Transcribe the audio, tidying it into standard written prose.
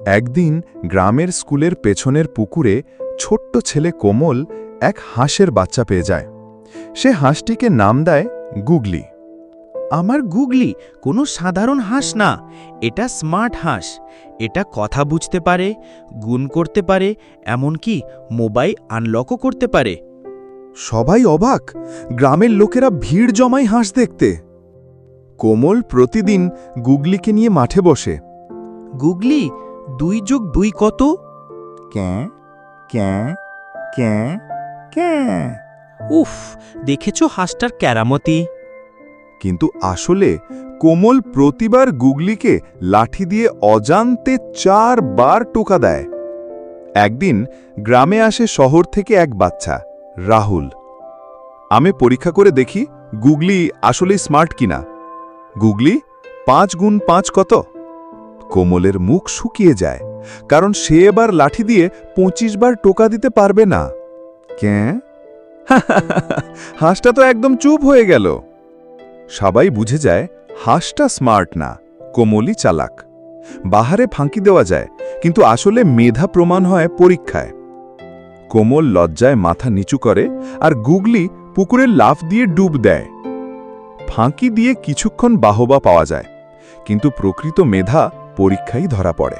একদিন গ্রামের স্কুলের পেছনের পুকুরে ছোট্ট ছেলে কোমল এক হাঁসের বাচ্চা পেয়ে যায়। সে হাঁসটিকে নাম দেয় গুগলি। আমার গুগলি কোনো সাধারণ হাঁস না, এটা স্মার্ট হাঁস। এটা কথা বুঝতে পারে, গুণ করতে পারে, এমনকি মোবাইল আনলকও করতে পারে। সবাই অবাক, গ্রামের লোকেরা ভিড় জমায় হাঁস দেখতে। কোমল প্রতিদিন গুগলিকে নিয়ে মাঠে বসে। গুগলি 2+2 কত? ক্যাঁ ক্যাঁ ক্যাঁ ক্যাঁ। উফ, দেখেছো হাঁসটার কেরামতি? কিন্তু আসলে কোমল প্রতিবার গুগলিকে লাঠি দিয়ে অজান্তে 4 বার টোকা দেয়। একদিন গ্রামে আসে শহর থেকে এক বাচ্চা, রাহুল। আমি পরীক্ষা করে দেখি গুগলি আসলেই স্মার্ট কিনা। গুগলি 5 গুণ 5 কত? কোমলের মুখ শুকিয়ে যায়, কারণ সে এবার লাঠি দিয়ে 25 বার টোকা দিতে পারবে না। ক্যাঁ? হাঁসটা তো একদম চুপ হয়ে গেল। সবাই বুঝে যায় হাঁসটা স্মার্ট না, কোমলই চালাক। বাহারে ফাঁকি দেওয়া যায়, কিন্তু আসলে মেধা প্রমাণ হয় পরীক্ষায়। কোমল লজ্জায় মাথা নিচু করে, আর গুগলি পুকুরে লাফ দিয়ে ডুব দেয়। ফাঁকি দিয়ে কিছুক্ষণ বাহবা পাওয়া যায়, কিন্তু প্রকৃত মেধা পরীক্ষায় ধরা পড়ে।